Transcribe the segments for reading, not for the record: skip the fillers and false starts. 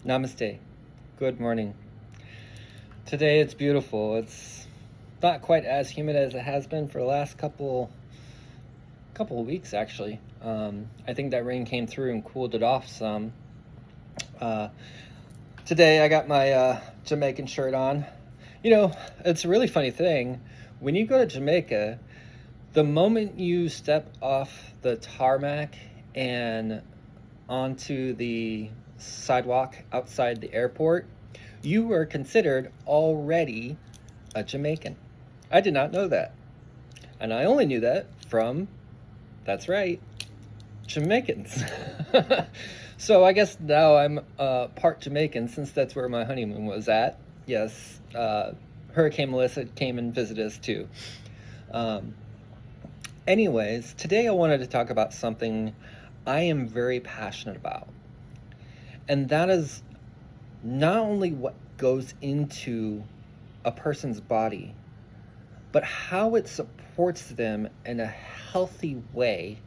Namaste. Good morning. Today it's beautiful. It's not quite as humid as it has been for the last couple of weeks, actually. I think that rain came through and cooled it off some. Today I got my Jamaican shirt on. You know, it's a really funny thing. When you go to Jamaica, the moment you step off the tarmac and onto the sidewalk outside the airport, you were considered already a Jamaican. I did not know that. And I only knew that from, that's right, Jamaicans. So I guess now I'm part Jamaican since that's where my honeymoon was at. Yes, Hurricane Melissa came and visited us too. Anyways, today I wanted to talk about something I am very passionate about. And that is not only what goes into a person's body, but how it supports them in a healthy way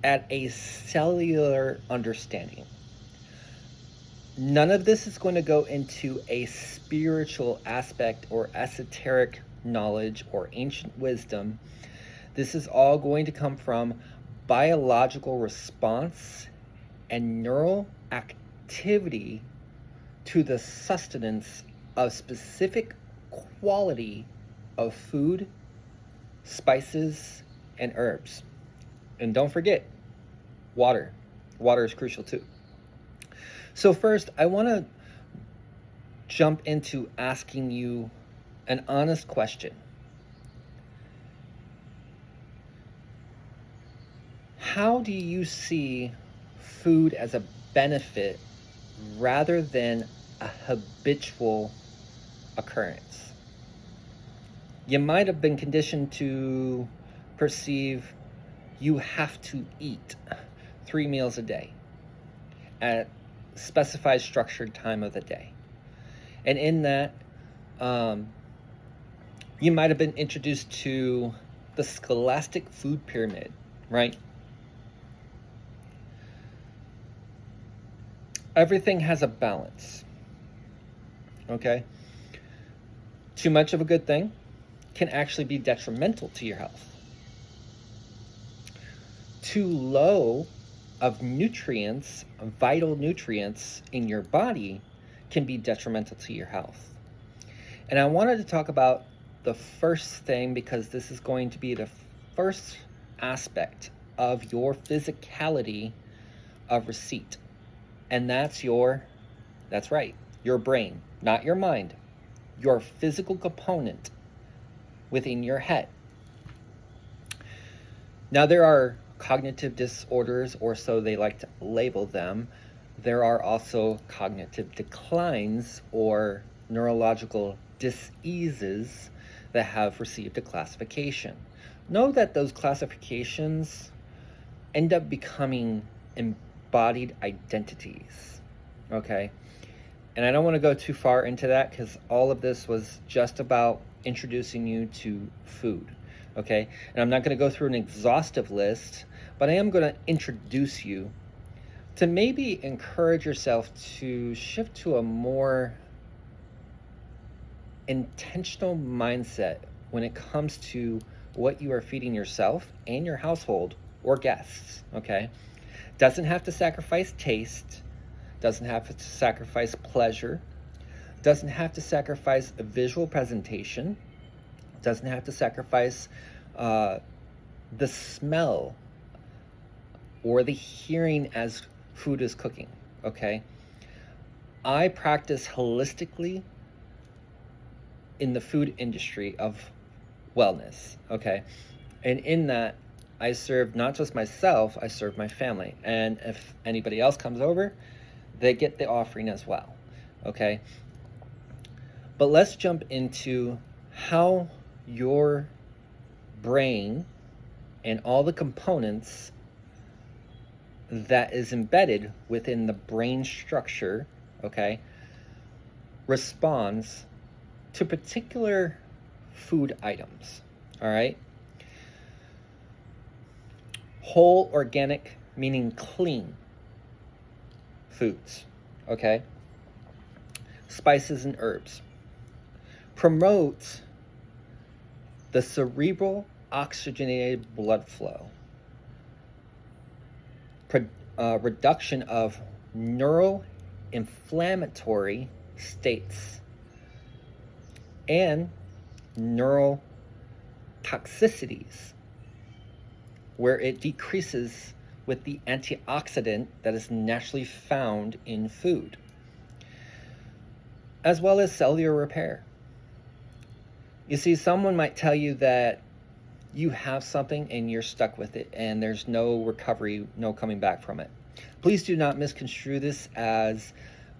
at a cellular understanding. None of this is going to go into a spiritual aspect or esoteric knowledge or ancient wisdom. This is all going to come from biological response and neural activity to the sustenance of specific quality of food, spices, and herbs. And don't forget, water. Water is crucial too. So first, I want to jump into asking you an honest question. How do you see food as a benefit rather than a habitual occurrence? You might have been conditioned to perceive you have to eat 3 meals a day at specified structured time of the day. And in that, you might have been introduced to the scholastic food pyramid, right? Everything has a balance, okay? Too much of a good thing can actually be detrimental to your health. Too low of nutrients, vital nutrients in your body can be detrimental to your health. And I wanted to talk about the first thing because this is going to be the first aspect of your physicality of receipt. And that's right, your brain, not your mind, your physical component within your head. Now, there are cognitive disorders, or so they like to label them. There are also cognitive declines or neurological diseases that have received a classification. Know that those classifications end up becoming embodied identities, okay? And I don't want to go too far into that because all of this was just about introducing you to food, okay? And I'm not going to go through an exhaustive list, but I am going to introduce you to maybe encourage yourself to shift to a more intentional mindset when it comes to what you are feeding yourself and your household or guests, okay? Doesn't have to sacrifice taste, doesn't have to sacrifice pleasure, doesn't have to sacrifice a visual presentation, doesn't have to sacrifice the smell or the hearing as food is cooking, okay? I practice holistically in the food industry of wellness, okay? And in that, I serve not just myself, I serve my family. And if anybody else comes over, they get the offering as well, okay? But let's jump into how your brain and all the components that is embedded within the brain structure, okay, responds to particular food items, all right? Whole organic, meaning clean foods, okay? spices, and herbs. Promotes the cerebral oxygenated blood flow, reduction of neuroinflammatory states, and neural toxicities, where it decreases with the antioxidant that is naturally found in food, as well as cellular repair. You see, someone might tell you that you have something and you're stuck with it and there's no recovery, no coming back from it. Please do not misconstrue this as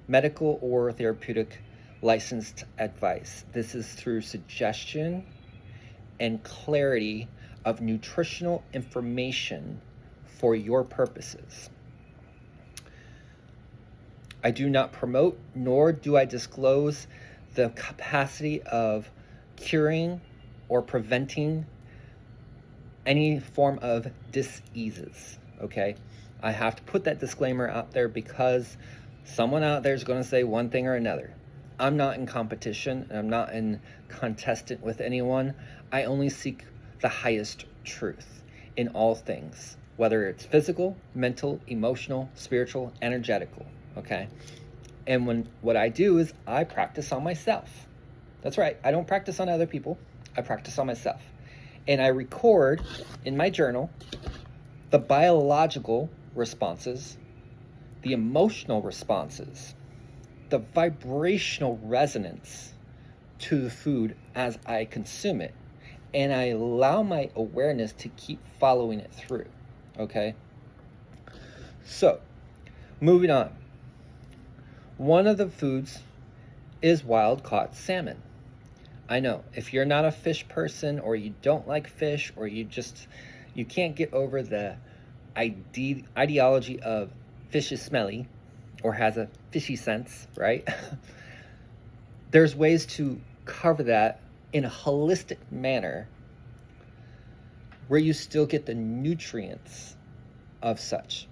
medical or therapeutic licensed advice. This is through suggestion and clarity of nutritional information for your purposes. I do not promote, nor do I disclose the capacity of curing or preventing any form of diseases, okay? I have to put that disclaimer out there because someone out there is going to say one thing or another. I'm not in competition, and I'm not in contestant with anyone. I only seek the highest truth in all things, whether it's physical, mental, emotional, spiritual, energetical, okay? And what I do is I practice on myself. That's right, I don't practice on other people, I practice on myself. And I record in my journal the biological responses, the emotional responses, the vibrational resonance to the food as I consume it. And I allow my awareness to keep following it through, okay? So, moving on. One of the foods is wild-caught salmon. I know, if you're not a fish person, or you don't like fish, or you can't get over the ideology of fish is smelly or has a fishy sense, right? There's ways to cover that in a holistic manner where you still get the nutrients of such,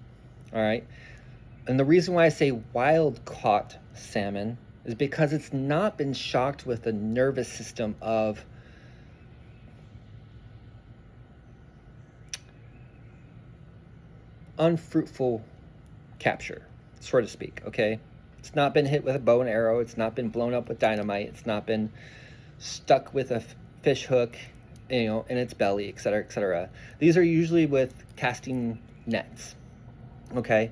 all right? And the reason why I say wild-caught salmon is because it's not been shocked with a nervous system of unfruitful capture, so to speak, okay? It's not been hit with a bow and arrow. It's not been blown up with dynamite. It's not been stuck with a fish hook, in its belly, etc., etc. These are usually with casting nets, okay?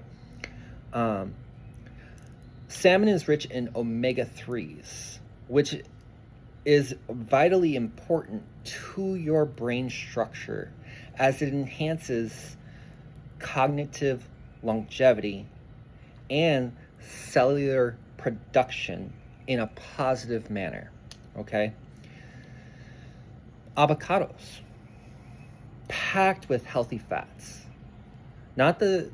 Salmon is rich in omega-3s, which is vitally important to your brain structure as it enhances cognitive longevity and cellular production in a positive manner, okay? Avocados, packed with healthy fats, not the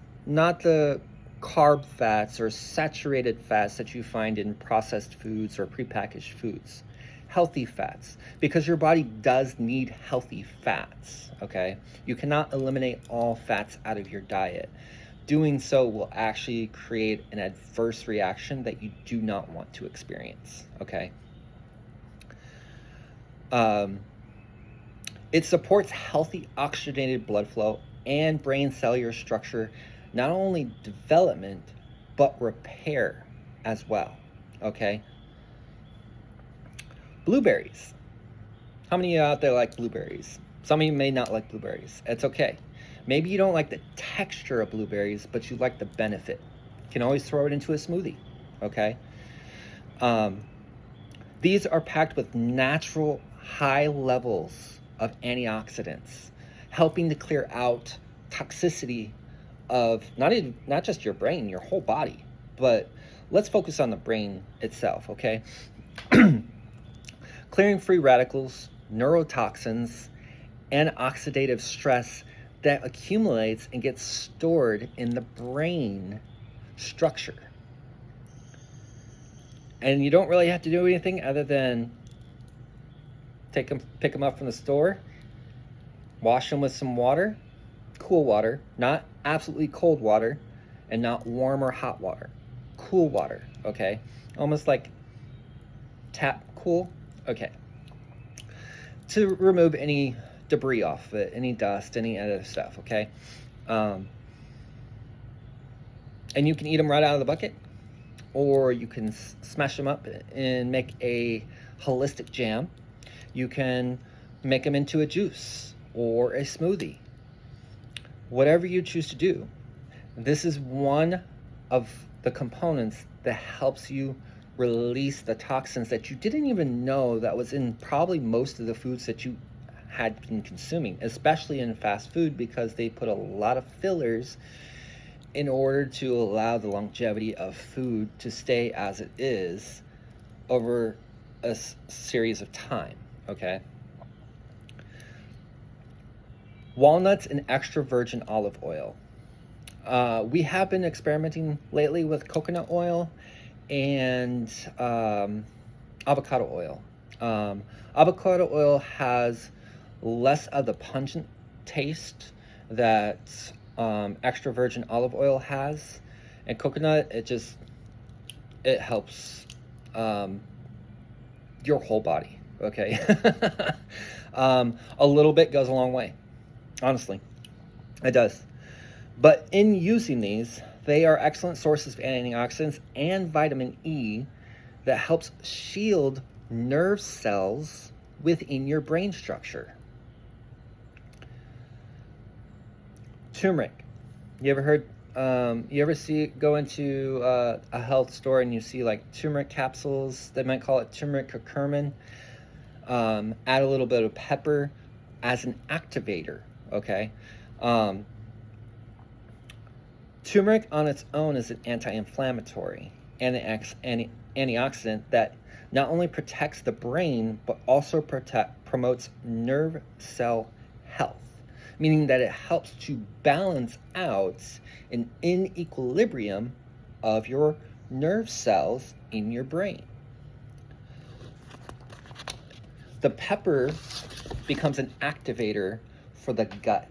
carb fats or saturated fats that you find in processed foods or prepackaged foods. Healthy fats, because your body does need healthy fats, okay? You cannot eliminate all fats out of your diet. Doing so will actually create an adverse reaction that you do not want to experience, okay? It supports healthy oxygenated blood flow and brain cellular structure, not only development, but repair as well, okay? Blueberries. How many of you out there like blueberries? Some of you may not like blueberries. It's okay. Maybe you don't like the texture of blueberries, but you like the benefit. You can always throw it into a smoothie, okay? These are packed with natural high levels of antioxidants, helping to clear out toxicity of not just your brain, your whole body, but let's focus on the brain itself, okay? Clearing free radicals, neurotoxins, and oxidative stress that accumulates and gets stored in the brain structure. And you don't really have to do anything other than pick them up from the store, wash them with some water, cool water, not absolutely cold water, and not warm or hot water. Cool water, okay? Almost like tap cool. Okay. To remove any debris off of it, any dust, any other stuff, okay? And you can eat them right out of the bucket, or you can smash them up and make a holistic jam. You can make them into a juice or a smoothie. Whatever you choose to do, this is one of the components that helps you release the toxins that you didn't even know that was in probably most of the foods that you had been consuming, especially in fast food, because they put a lot of fillers in order to allow the longevity of food to stay as it is over a series of time, okay? Walnuts and extra virgin olive oil. We have been experimenting lately with coconut oil and avocado oil. Avocado oil has less of the pungent taste that extra virgin olive oil has, and coconut, it helps your whole body, okay? A little bit goes a long way, honestly, it does. But in using these, they are excellent sources of antioxidants and vitamin E that helps shield nerve cells within your brain structure. Turmeric. You ever go into a health store and you see like turmeric capsules? They might call it turmeric curcumin. Add a little bit of pepper as an activator, okay? Turmeric on its own is an anti-inflammatory and an antioxidant that not only protects the brain, but also promotes nerve cell health, meaning that it helps to balance out an inequilibrium of your nerve cells in your brain. The pepper becomes an activator for the gut,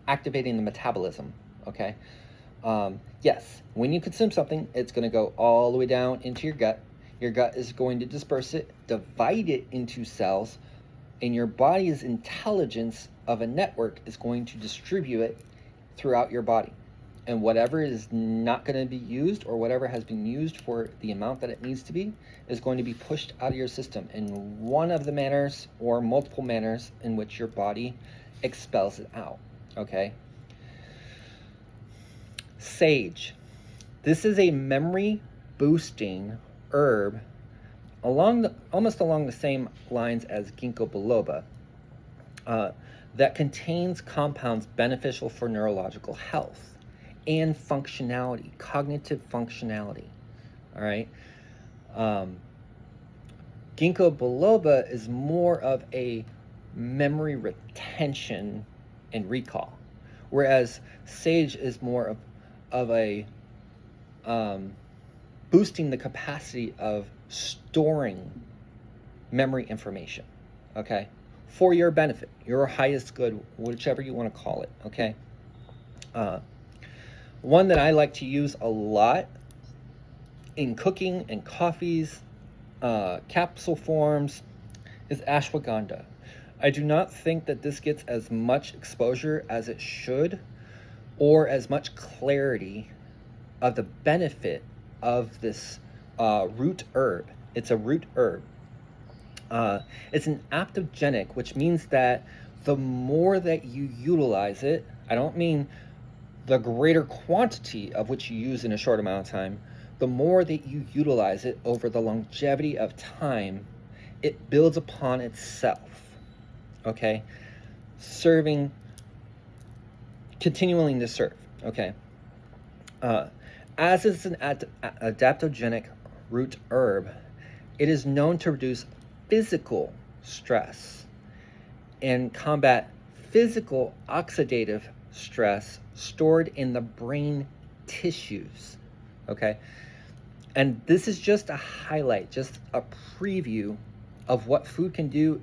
activating the metabolism, okay? Yes, when you consume something, it's going to go all the way down into your gut. Your gut is going to disperse it, divide it into cells, and your body's intelligence of a network is going to distribute it throughout your body. And whatever is not going to be used, or whatever has been used for the amount that it needs to be, is going to be pushed out of your system in one of the manners or multiple manners in which your body expels it out, okay? Sage. This is a memory boosting herb almost along the same lines as ginkgo biloba, that contains compounds beneficial for neurological health and functionality, cognitive functionality, all right? Ginkgo biloba is more of a memory retention and recall, whereas sage is more of a boosting the capacity of storing memory information, okay, for your benefit, your highest good, whichever you want to call it, okay? One that I like to use a lot in cooking and coffees, capsule forms, is ashwagandha. I do not think that this gets as much exposure as it should, or as much clarity of the benefit of this root herb. It's a root herb. It's an aptogenic, which means that the more that you utilize it, I don't mean the greater quantity of which you use in a short amount of time, the more that you utilize it over the longevity of time, it builds upon itself, okay? Continuing to serve, okay? As is an adaptogenic root herb, it is known to reduce physical stress and combat physical oxidative stress stored in the brain tissues, okay? And this is just a highlight, just a preview of what food can do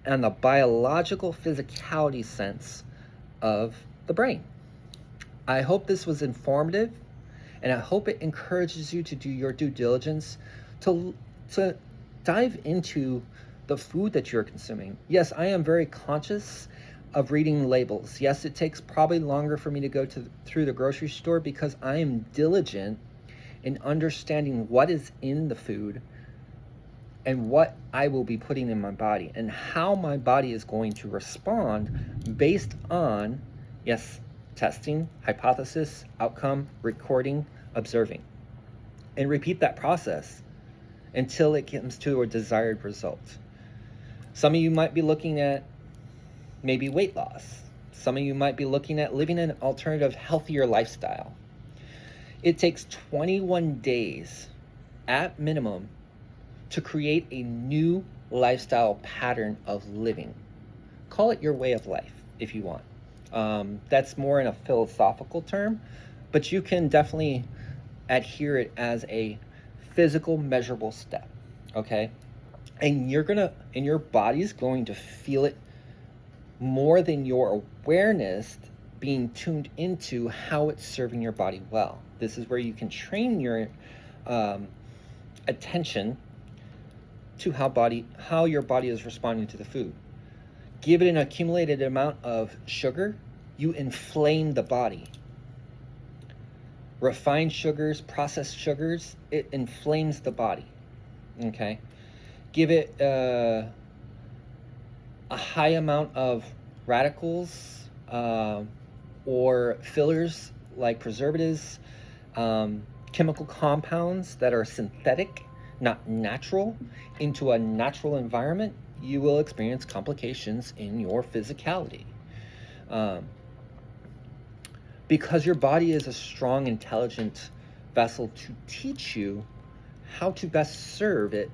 and the biological physicality sense of the brain. I hope this was informative And I hope it encourages you to do your due diligence to dive into the food that you're consuming. Yes, I am very conscious of reading labels. Yes, it takes probably longer for me to go through the grocery store because I am diligent in understanding what is in the food and what I will be putting in my body and how my body is going to respond based on, yes, testing, hypothesis, outcome, recording, observing. And repeat that process until it comes to a desired result. Some of you might be looking at maybe weight loss. Some of you might be looking at living an alternative, healthier lifestyle. It takes 21 days at minimum to create a new lifestyle pattern of living. Call it your way of life if you want. That's more in a philosophical term, but you can definitely adhere it as a physical measurable step, okay? And your body's going to feel it more than your awareness being tuned into how it's serving your body well. This is where you can train your attention to how your body is responding to the food. Give it an accumulated amount of sugar, you inflame the body. Refined sugars, processed sugars, it inflames the body. Okay? Give it a high amount of radicals or fillers like preservatives, chemical compounds that are synthetic, not natural, into a natural environment, you will experience complications in your physicality. Because your body is a strong, intelligent vessel to teach you how to best serve it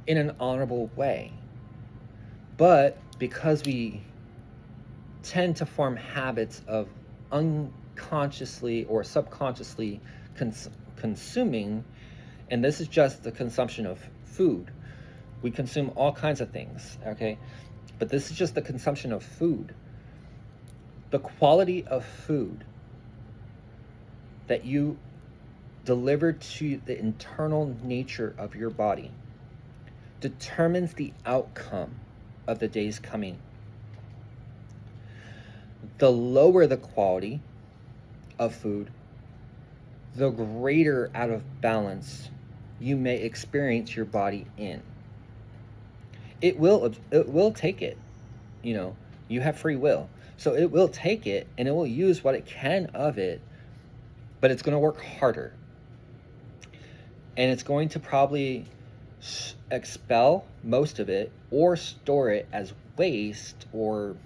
in an honorable way. But because we tend to form habits of unconsciously or subconsciously consuming, and this is just the consumption of food. We consume all kinds of things, okay? But this is just the consumption of food. The quality of food that you deliver to the internal nature of your body determines the outcome of the days coming. The lower the quality of food, the greater out of balance you may experience your body in. It will take it. You have free will. So it will take it and it will use what it can of it, but it's going to work harder. And it's going to probably expel most of it or store it as waste or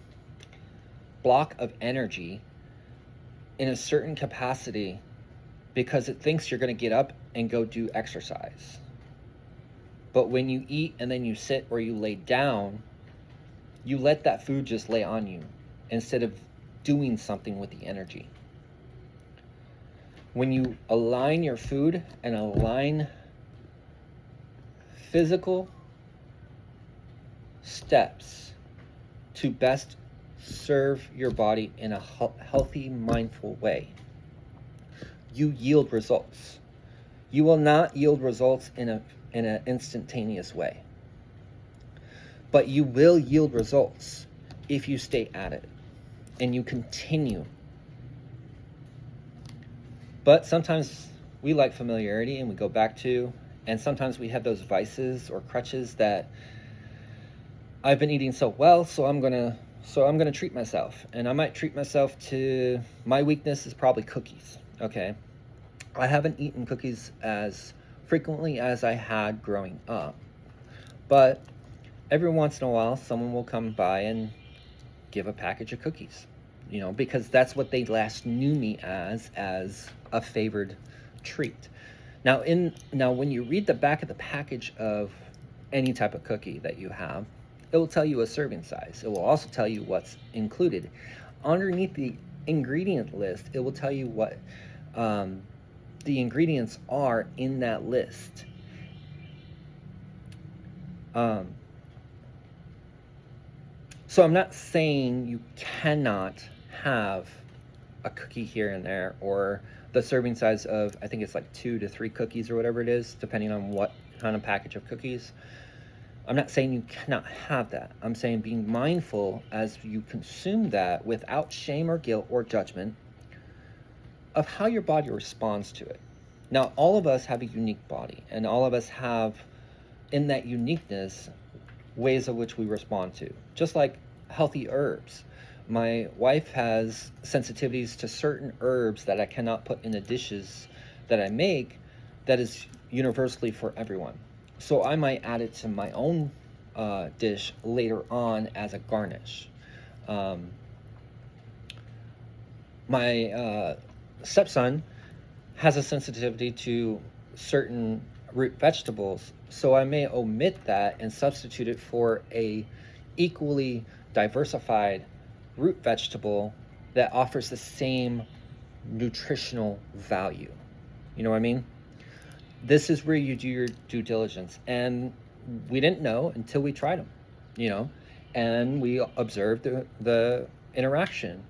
block of energy in a certain capacity because it thinks you're going to get up and go do exercise. But when you eat and then you sit or you lay down, you let that food just lay on you instead of doing something with the energy. When you align your food and align physical steps to best serve your body in a healthy, mindful way, you yield results. You will not yield results in an instantaneous way, but you will yield results if you stay at it and you continue. But sometimes we like familiarity and we go back to, and sometimes we have those vices or crutches that I've been eating so well, so I'm gonna treat myself. And I might treat myself to, my weakness is probably cookies, okay? I haven't eaten cookies as frequently as I had growing up. But every once in a while, someone will come by and give a package of cookies, because that's what they last knew me as a favored treat. Now, when you read the back of the package of any type of cookie that you have, it will tell you a serving size. It will also tell you what's included. Underneath the ingredient list, it will tell you what the ingredients are in that list. So I'm not saying you cannot have a cookie here and there, or the serving size of, I think it's like 2 to 3 cookies or whatever it is, depending on what kind of package of cookies. I'm not saying you cannot have that. I'm saying being mindful as you consume that without shame or guilt or judgment of how your body responds to it. Now, all of us have a unique body, and all of us have, in that uniqueness, ways of which we respond to. Just like healthy herbs. My wife has sensitivities to certain herbs that I cannot put in the dishes that I make that is universally for everyone. So I might add it to my own dish later on as a garnish. My stepson has a sensitivity to certain root vegetables, so I may omit that and substitute it for a equally diversified root vegetable that offers the same nutritional value. You know what I mean? This is where you do your due diligence, and we didn't know until we tried them, you know, and we observed the interaction.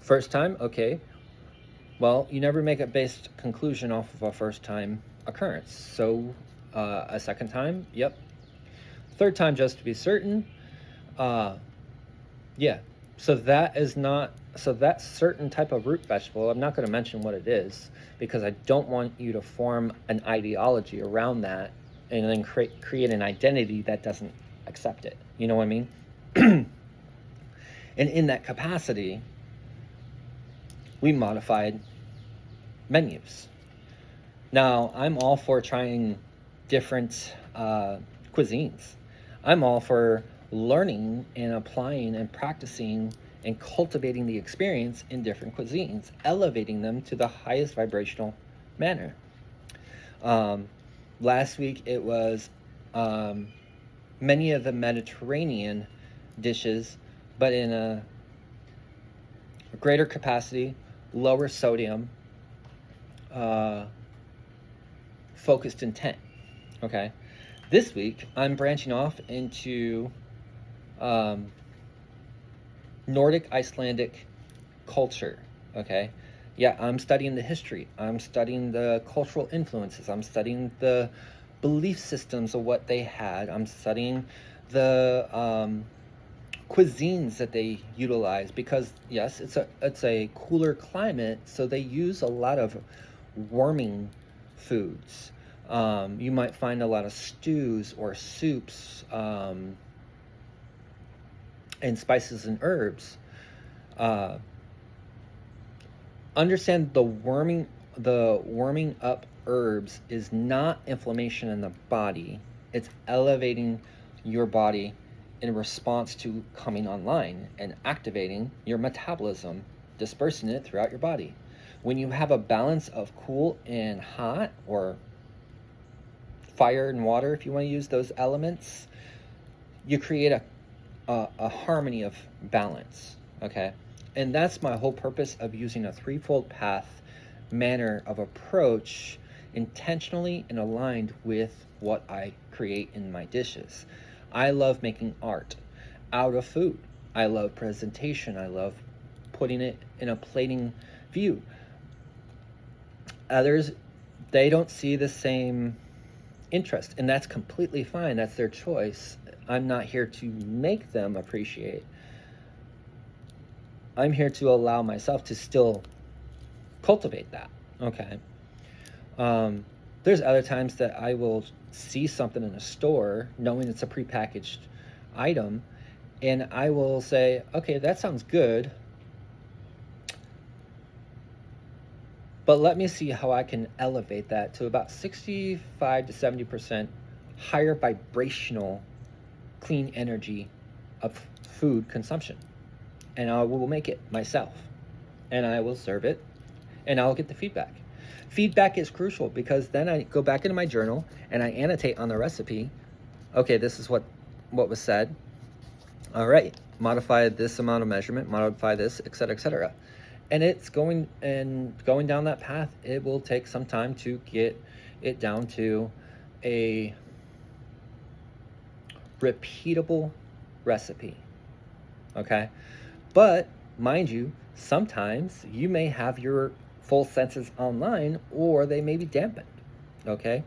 First time, okay, well, you never make a based conclusion off of a first time occurrence. So a second time, yep. Third time, just to be certain, yeah. So that is not, so that certain type of root vegetable, I'm not going to mention what it is because I don't want you to form an ideology around that and then create an identity that doesn't accept it. You know what I mean? And in that capacity, we modified menus. Now, I'm all for trying different cuisines. I'm all for learning and applying and practicing and cultivating the experience in different cuisines, elevating them to the highest vibrational manner. Last week it was many of the Mediterranean dishes, but in a greater capacity, lower sodium, focused intent. Okay. This week I'm branching off into Nordic Icelandic culture. Okay. Yeah, I'm studying the history. I'm studying the cultural influences. I'm studying the belief systems of what they had. I'm studying the cuisines that they utilize because yes, it's a cooler climate, so they use a lot of warming foods. You might find a lot of stews or soups and spices and herbs. Understand the warming up herbs is not inflammation in the body. It's elevating your body in response to coming online and activating your metabolism, dispersing it throughout your body. When you have a balance of cool and hot, or fire and water, if you want to use those elements, you create a harmony of balance, okay? And that's my whole purpose of using a threefold path manner of approach, intentionally and aligned with what I create in my dishes. I love making art out of food. I love presentation. I love putting it in a plating view. Others, they don't see the same interest, and that's completely fine. That's their choice. I'm not here to make them appreciate. I'm here to allow myself to still cultivate that, okay? There's other times that I will see something in a store knowing it's a prepackaged item, and I will say, okay, that sounds good, but let me see how I can elevate that to about 65 to 70% higher vibrational clean energy of food consumption. And I will make it myself, and I will serve it, and I'll get the feedback. Feedback is crucial because then I go back into my journal and I annotate on the recipe. Okay, this is what was said. All right, modify this amount of measurement, modify this, etc., etc. And it's going down that path. It will take some time to get it down to a repeatable recipe. Okay, but mind you, Sometimes you may have your full senses online, or they may be dampened, okay?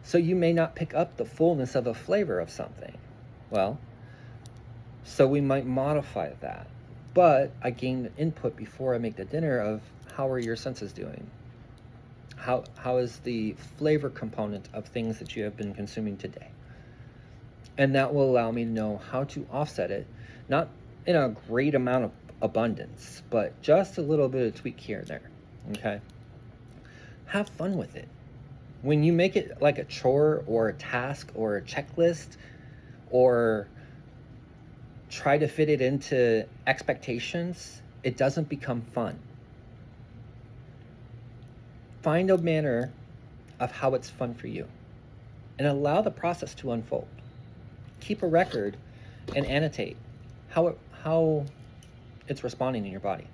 So you may not pick up the fullness of a flavor of something. Well, so we might modify that. But I gain input before I make the dinner of how are your senses doing? How is the flavor component of things that you have been consuming today? And that will allow me to know how to offset it, not in a great amount of abundance, but just a little bit of tweak here and there, okay? Have fun with it. When you make it like a chore or a task or a checklist, or try to fit it into expectations, it doesn't become fun. Find a manner of how it's fun for you and allow the process to unfold. Keep a record and annotate how it's responding in your body.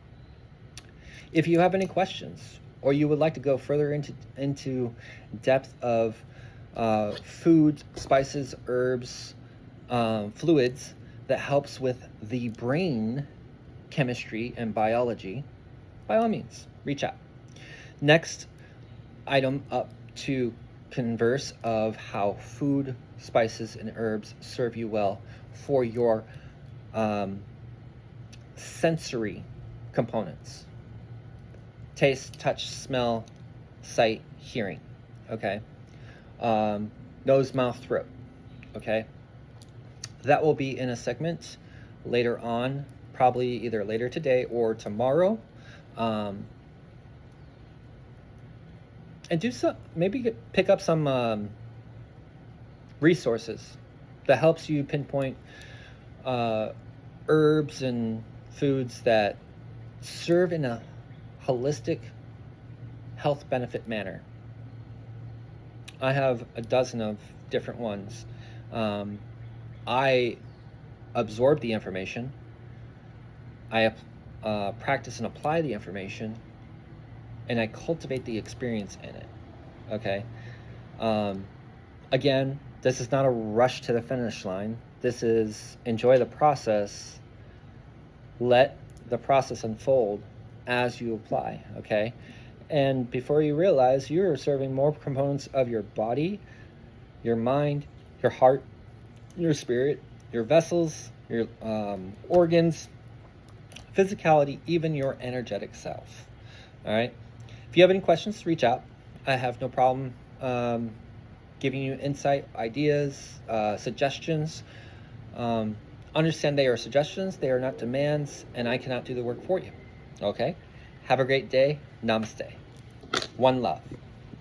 If you have any questions, or you would like to go further into depth of foods, spices, herbs, fluids that helps with the brain chemistry and biology, by all means, reach out. Next item up to converse of how food, spices, and herbs serve you well for your sensory components: taste, touch, smell, sight, hearing, okay? Nose, mouth, throat, okay? That will be in a segment later on, probably either later today or tomorrow. And do some, maybe pick up some resources that helps you pinpoint herbs and foods that serve in a holistic health benefit manner. I have a dozen of different ones. I absorb the information. I practice and apply the information, and I cultivate the experience in it. Okay. Again, this is not a rush to the finish line. This is enjoy the process. Let the process unfold as you apply. Okay. And before you realize, you're serving more components of your body, your mind, your heart, your spirit, your vessels, your organs, physicality, even your energetic self. All right. If you have any questions, reach out. I have no problem giving you insight, ideas, suggestions. Understand they are suggestions, they are not demands, and I cannot do the work for you. Okay? Have a great day. Namaste. One love.